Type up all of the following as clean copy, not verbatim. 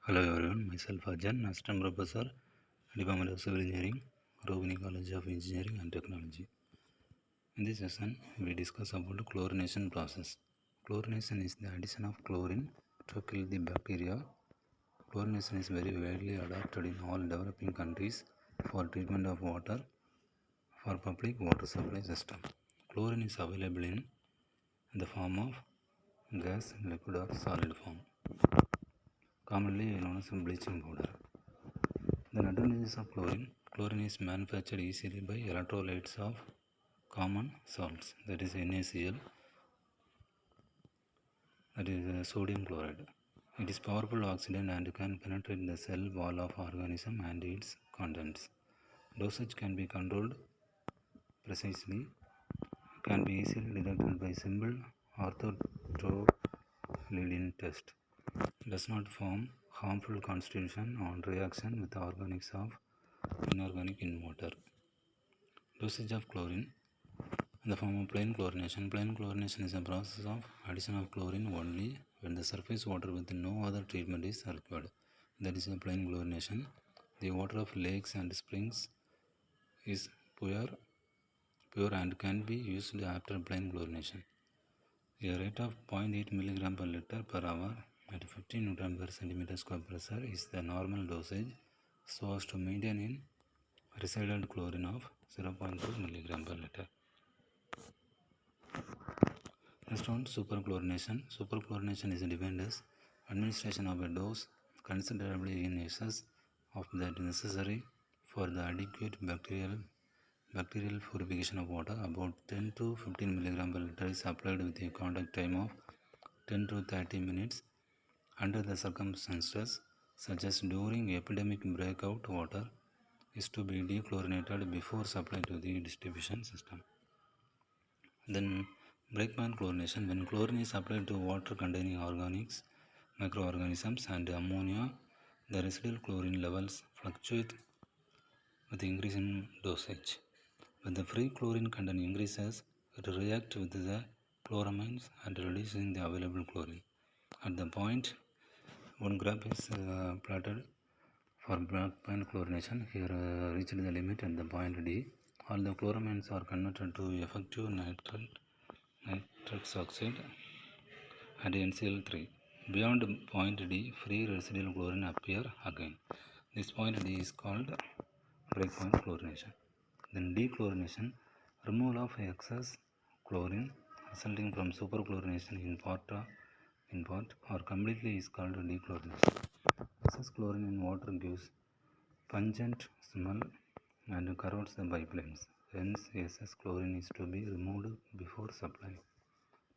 Hello everyone, myself Arjan, Assistant Professor, Department of Civil Engineering, Rovini College of Engineering and Technology. In this session, we discuss about the chlorination process. Chlorination is the addition of chlorine to kill the bacteria. Chlorination is very widely adopted in all developing countries for treatment of water for public water supply system. Chlorine is available in the form of gas, liquid or solid form, commonly known as bleaching powder. The advantages of chlorine. Chlorine is manufactured easily by electrolytes of common salts, that is NaCl, that is sodium chloride. It is powerful oxidant and can penetrate the cell wall of organism and its contents. Dosage can be controlled precisely, can be easily detected by simple orthotrophylline test. Does not form harmful constitution on reaction with organics of inorganic in water. Dosage of chlorine in the form of plain chlorination. Plain chlorination is a process of addition of chlorine only when the surface water with no other treatment is required. That is a plain chlorination. The water of lakes and springs is pure and can be used after plain chlorination. A rate of 0.8 mg per liter per hour at 15 Newton per centimeter square pressure is the normal dosage so as to maintain in residual chlorine of 0.2 mg per liter. Next one, superchlorination. Superchlorination is defined as administration of a dose considerably in excess of that necessary for the adequate bacterial purification of water. About 10 to 15 mg per liter is applied with a contact time of 10 to 30 minutes under the circumstances such as during epidemic breakout. Water is to be dechlorinated before supply to the distribution system. Then breakpoint chlorination. When chlorine is applied to water containing organics, microorganisms and ammonia, the residual chlorine levels fluctuate with increase in dosage. When the free chlorine content increases, it reacts with the chloramines and reducing the available chlorine. At the point, one graph is plotted for breakpoint chlorination. Here reached the limit at the point D. All the chloramines are converted to effective nitrous oxide and NCl3. Beyond point D, free residual chlorine appear again. This point D is called breakpoint chlorination. Then dechlorination, removal of excess chlorine resulting from superchlorination in part or completely is called dechlorination. Excess chlorine in water gives pungent smell and corrodes the pipelines. Hence, excess chlorine is to be removed before supply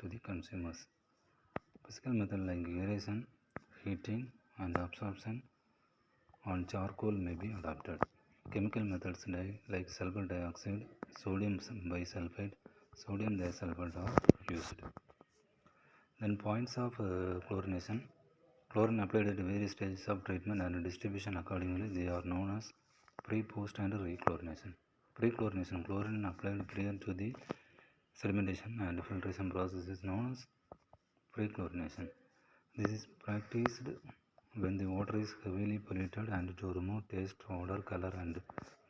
to the consumers. Physical methods like aeration, heating, and absorption on charcoal may be adopted. Chemical methods like sulfur dioxide, sodium bisulfite, sodium disulfide are used. Then points of chlorination. Chlorine applied at various stages of treatment and distribution accordingly. They are known as pre, post and rechlorination. Pre-chlorination, chlorine applied prior to the sedimentation and filtration process is known as pre-chlorination. This is practiced when the water is heavily polluted and to remove taste, odor, color and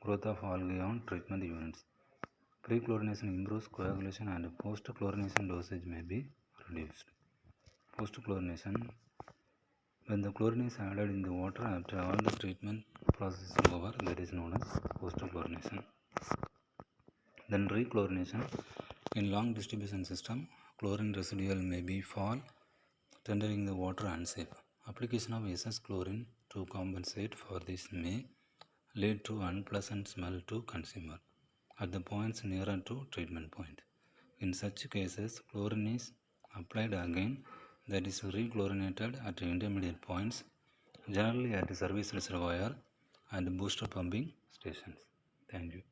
growth of algae on treatment units. Pre-chlorination improves coagulation and post-chlorination dosage may be reduced. Post-chlorination, when the chlorine is added in the water after all the treatment process is over, that is known as post-chlorination. Then rechlorination, in long distribution system, chlorine residual may be fall, rendering the water unsafe. Application of excess chlorine to compensate for this may lead to unpleasant smell to consumer at the points nearer to treatment point. In such cases, chlorine is applied again, that is rechlorinated at intermediate points, generally at service reservoir and booster pumping stations. Thank you.